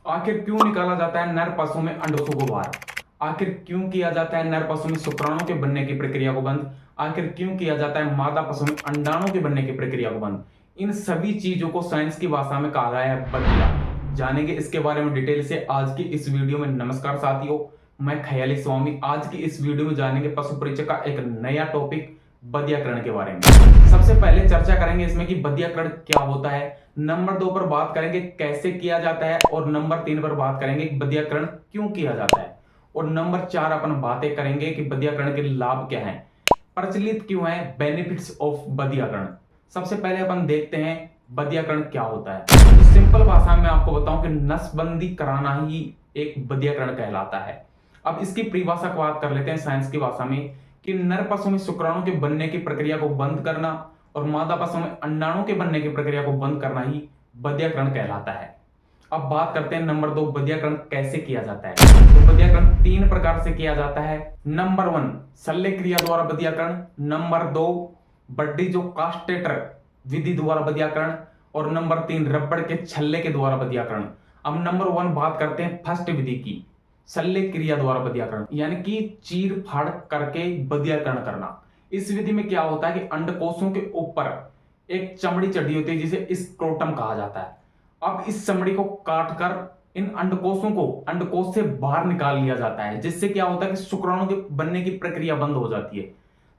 आखिर क्यों निकाला जाता है नर पशु में अंडकों को बाहर? आखिर क्यों किया जाता है नर पशु में शुक्राणु के बनने की प्रक्रिया को बंद? आखिर क्यों किया जाता है मादा पशु में अंडाणु के बनने की प्रक्रिया को बंद? इन सभी चीजों को साइंस की भाषा में कहा गया है बदिया। जानेंगे इसके बारे में डिटेल से आज की इस वीडियो में। नमस्कार साथियों, मैं खयाली स्वामी। आज की इस वीडियो में जानेंगे पशु परिचय का एक नया टॉपिक बदियाकरण के बारे में। सबसे पहले चर्चा करेंगे इसमें कि बदियाकरण क्या होता है। नंबर 2 पर बात करेंगे कैसे किया जाता है, और नंबर 3 पर बात करेंगे बदियाकरण क्यों किया जाता है, और नंबर 4 अपन बातें करेंगे कि बदियाकरण के लाभ क्या हैं, प्रचलित क्यों है, बेनिफिट्स ऑफ बदियाकरण। सबसे पहले अपन देखते हैं बदियाकरण क्या होता है। तो सिंपल भाषा में आपको बताऊं कि नसबंदी कराना ही एक बदियाकरण कहलाता है। अब इसकी परिभाषा को बात कर लेते हैं साइंस की भाषा में कि नर पशु में शुक्राणु के बनने की प्रक्रिया को बंद करना और मादा पशु में अंडाणु के बनने की प्रक्रिया को बंद करना ही बदियाकरण कहलाता है। अब बात करते हैं नंबर 2, बदियाकरण कैसे किया जाता है। तो बदियाकरण 3 प्रकार से किया जाता है। नंबर 1 शल्य क्रिया द्वारा बदियाकरण, नंबर 2 बड्डी जो कास्टेटर विधि द्वारा बदियाकरण, और नंबर 3 रबड़ के छल्ले के द्वारा बदियाकरण। अब नंबर 1 बात करते हैं फर्स्ट विधि की, शल्य क्रिया द्वारा बदियाकरण, यानी कि चीर फाड़ करके बदियाकरण करना। इस विधि में क्या होता है कि अंडकोशों के ऊपर एक चमड़ी चढ़ी होती है जिसे स्क्रोटम कहा जाता है। अब इस चमड़ी को काटकर इन अंडकोशों को अंडकोश से बाहर निकाल लिया जाता है, जिससे क्या होता है कि शुक्राणु के बनने की प्रक्रिया बंद हो जाती है।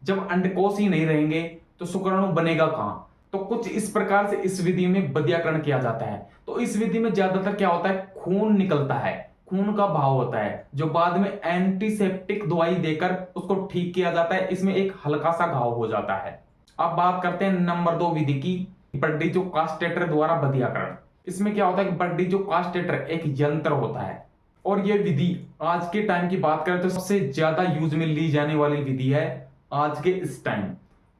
जब अंडकोश ही नहीं रहेंगे तो शुक्राणु बनेगा कहां? तो कुछ इस प्रकार से इस विधि में बदियाकरण किया जाता है। तो इस विधि में ज्यादातर क्या होता है, खून निकलता है, खून का बहाव होता है, जो बाद में एंटीसेप्टिक दवाई देकर उसको ठीक किया जाता है। इसमें एक हल्का सा घाव हो जाता है। अब बात करते हैं नंबर 2 विधि की, बड्डी जो कास्टेटर द्वारा बदियाकरण। इसमें क्या होता है कि बड्डी जो कास्टेटर एक यंत्र होता है, और यह विधि आज के टाइम की बात करें तो सबसे ज्यादा यूज में ली जाने वाली विधि है आज के इस टाइम।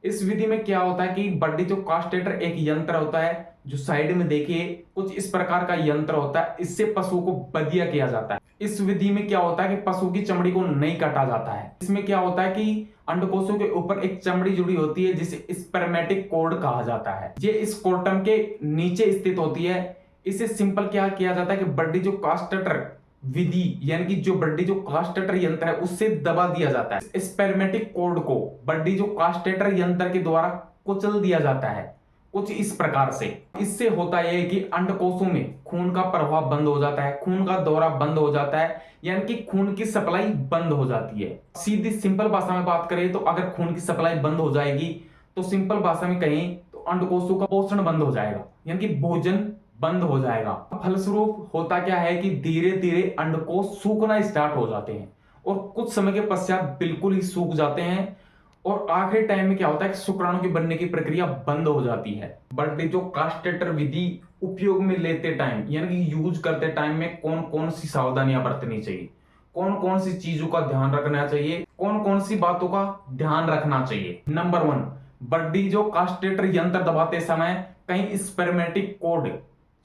इस विधि में क्या होता है कि बड्डी जो कास्टेटर एक यंत्र होता है, जो साइड में देखिए कुछ इस प्रकार का यंत्र होता है, इससे पशु को बदिया किया जाता है। इस विधि में क्या होता है कि पशु की चमड़ी को नहीं काटा जाता है। इसमें क्या होता है कि अंडकोशों के ऊपर एक चमड़ी जुड़ी होती है जिसे स्पर्मेटिक कॉर्ड कहा जाता है। ये स्क्रोटम के नीचे स्थित होती है। इसे सिंपल क्या किया जाता है कि बड्डी जो कास्टेटर विधि, यानी कि जो बड्डी जो कास्टेटर यंत्र है उससे दबा दिया जाता है। स्पर्मेटिक कॉर्ड को बड्डी जो कास्टेटर यंत्र के द्वारा कुचल दिया जाता है कुछ इस प्रकार से। इससे होता यह है कि अंडकोशों में खून का प्रवाह बंद हो जाता है, खून का दौरा बंद हो जाता है, यानी कि खून की सप्लाई बंद हो जाती है। सीधी सिंपल भाषा में बात करें तो अगर खून की सप्लाई बंद हो जाएगी तो सिंपल भाषा में कहें तो अंडकोशों का पोषण बंद हो जाएगा, यानी कि भोजन बंद हो जाएगा। फलस्वरूप होता क्या है कि धीरे धीरे अंडकोश सूखना स्टार्ट हो जाते हैं, और कुछ समय के पश्चात बिल्कुल ही सूख जाते हैं, और आखिरी टाइम में क्या होता है कि शुक्राणु के बनने की प्रक्रिया बंद हो जाती है। बट जो कास्टेटर विधि उपयोग में लेते टाइम, यानी कि यूज करते टाइम में कौन कौन सी सावधानियां बरतनी चाहिए, कौन कौन सी चीजों का ध्यान रखना चाहिए, कौन कौन सी बातों का ध्यान रखना चाहिए। नंबर 1, बड्डी जो कास्टेटर यंत्र दबाते समय कहीं स्पर्मेटिक कॉर्ड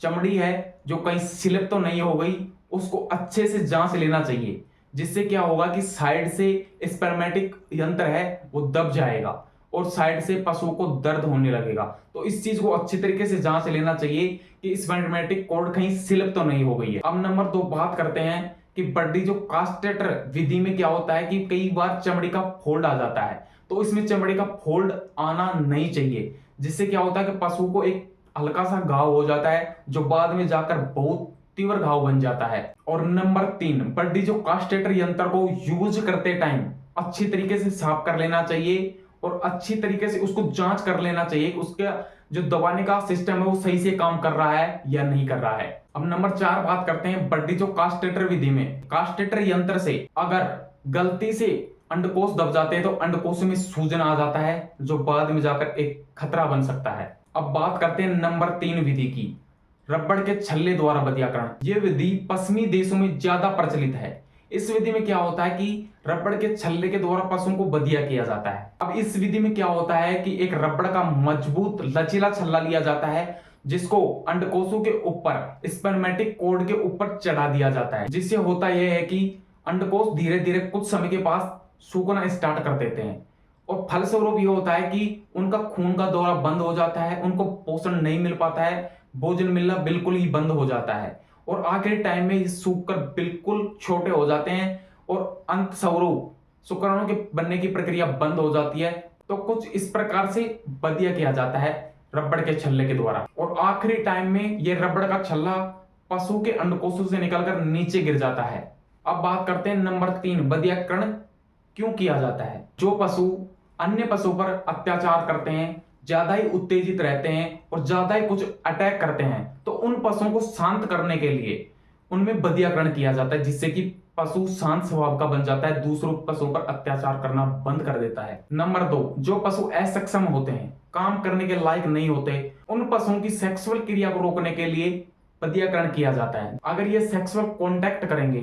चमड़ी है जो कहीं स्लिप तो नहीं हो गई, उसको अच्छे से जांच लेना चाहिए, जिससे क्या होगा कि साइड से स्पर्मेटिक यंत्र है वो दब जाएगा और साइड से पशु को दर्द होने लगेगा। तो इस चीज को अच्छी तरीके से जांच लेना चाहिए कि स्पर्मेटिक कॉर्ड कहीं स्लिप तो नहीं हो गई है। अब नंबर 2 बात करते हैं कि बड्डी जो कास्टेटर विधि में क्या होता है कि कई बार चमड़ी का फोल्ड आ जाता है, तो इसमें चमड़ी का फोल्ड आना नहीं चाहिए, जिससे क्या होता है कि पशु को एक हल्का सा घाव हो जाता है जो बाद में जाकर बहुत तीव्र घाव बन जाता है। और नंबर 3, बड्डी जो कास्टेटर यंत्र को यूज करते टाइम अच्छी तरीके से साफ कर लेना चाहिए, और अच्छी तरीके से उसको जांच कर लेना चाहिए कि उसका जो दबाने का सिस्टम है वो सही से काम कर रहा है या नहीं कर रहा है। अब नंबर 4 बात करते हैं बड्डी जो कास्टेटर विधि में कास्टेटर यंत्र से अगर गलती से अंडकोश दब जाते हैं तो अंडकोश में सूजन आ जाता है, जो बाद में जाकर एक खतरा बन सकता है। अब बात करते हैं नंबर 3 विधि की, रबड़ के छल्ले द्वारा बदियाकरण। यह विधि पश्चिमी देशों में ज्यादा प्रचलित है। इस विधि में क्या होता है कि रबड़ के छल्ले के द्वारा पशुओं को बदिया किया जाता है। अब इस विधि में क्या होता है कि एक रबड़ का मजबूत लचीला छल्ला लिया जाता है, जिसको अंडकोशों के ऊपर स्पर्मेटिक कॉर्ड के ऊपर चढ़ा दिया जाता है, जिससे होता यह है कि अंडकोश धीरे धीरे कुछ समय के पास सूखना स्टार्ट कर देते हैं, और फलस्वरूप ये होता है कि उनका खून का दौरा बंद हो जाता है, उनको पोषण नहीं मिल पाता है, भोजन मिलना बिल्कुल ही बंद हो जाता है, और आखिरी टाइम में ये सूखकर बिल्कुल छोटे हो जाते हैं और अंत स्वरूप शुक्राणु के बनने की प्रक्रिया बंद हो जाती है। तो कुछ इस प्रकार से बदिया किया जाता है रबड़ के छल्ले के द्वारा, और आखिरी टाइम में ये रबड़ का छल्ला पशु के अंडकोशों से निकलकर नीचे गिर जाता है। अब बात करते हैं नंबर 3, बदियाकरण क्यों किया जाता है। जो पशु अन्य पशु पर अत्याचार करते हैं, ज्यादा ही उत्तेजित रहते हैं और ज्यादा ही कुछ अटैक करते हैं, तो उन पशुओं को शांत करने के लिए उनमें बदियाकरण किया जाता है, जिससे कि पशु शांत स्वभाव का बन जाता है, दूसरों पशुओं पर अत्याचार करना बंद कर देता है। नंबर 2, जो पशु असक्षम होते हैं, काम करने के लायक नहीं होते, उन पशुओं की सेक्सुअल क्रिया को रोकने के लिए बदियाकरण किया जाता है। अगर ये सेक्सुअल कॉन्टैक्ट करेंगे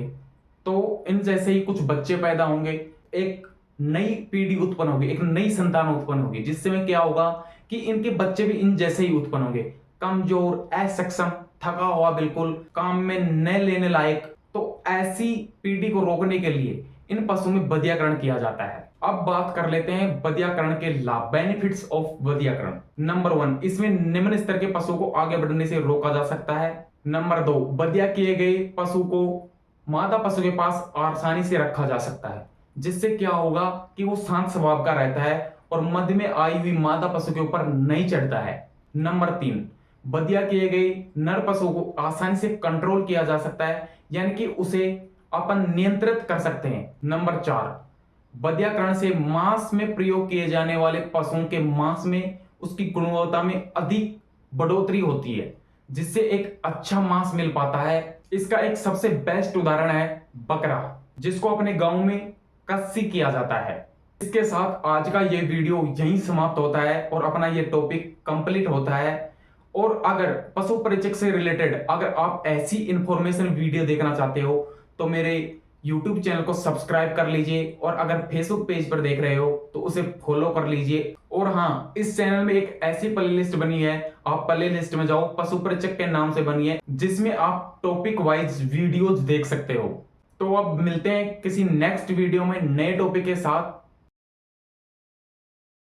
तो इन जैसे ही कुछ बच्चे पैदा होंगे, एक नई पीढ़ी उत्पन्न होगी, एक नई संतान उत्पन्न होगी, जिससे में क्या होगा कि इनके बच्चे भी इन जैसे ही उत्पन्न होंगे, कमजोर, असक्षम, थका हुआ, बिल्कुल काम में न लेने लायक। तो ऐसी पीढ़ी को रोकने के लिए इन पशुओं में बदियाकरण किया जाता है। अब बात कर लेते हैं बदियाकरण के लाभ, बेनिफिट्स ऑफ बदियाकरण। नंबर 1, इसमें निम्न स्तर के पशु को आगे बढ़ने से रोका जा सकता है। नंबर 2, बदिया किए गए पशु को मादा पशु के पास आसानी से रखा जा सकता है, जिससे क्या होगा कि वो शांत स्वभाव का रहता है और मध्य में आई हुई मादा पशु के ऊपर नहीं चढ़ता है। नंबर 3, बदिया किए गए नर पशु को आसानी से कंट्रोल किया जा सकता है, यानी कि उसे अपन नियंत्रित कर सकते हैं। नंबर 4, बदियाकरण से मांस में प्रयोग किए जाने वाले पशुओं के मांस में उसकी गुणवत्ता में अधिक बढ़ोतरी होती है, जिससे एक अच्छा मांस मिल पाता है। इसका एक सबसे बेस्ट उदाहरण है बकरा, जिसको अपने गांव में कस्सी किया जाता है। इसके साथ आज का ये वीडियो यहीं समाप्त होता है और अपना ये टॉपिक कंप्लीट होता है। और अगर पशु परिचय से रिलेटेड अगर आप ऐसी इंफॉर्मेशन वीडियो देखना चाहते हो तो मेरे YouTube चैनल को सब्सक्राइब कर लीजिए, और अगर Facebook पेज पर देख रहे हो तो उसे फॉलो कर लीजिए। और हाँ, इस चैनल में एक ऐसी प्लेलिस्ट बनी है, आप प्लेलिस्ट में जाओ, पशु परिचय के नाम से बनी है, जिसमें आप टॉपिक वाइज वीडियोज देख सकते हो। तो अब मिलते हैं किसी नेक्स्ट वीडियो में नए टॉपिक के साथ।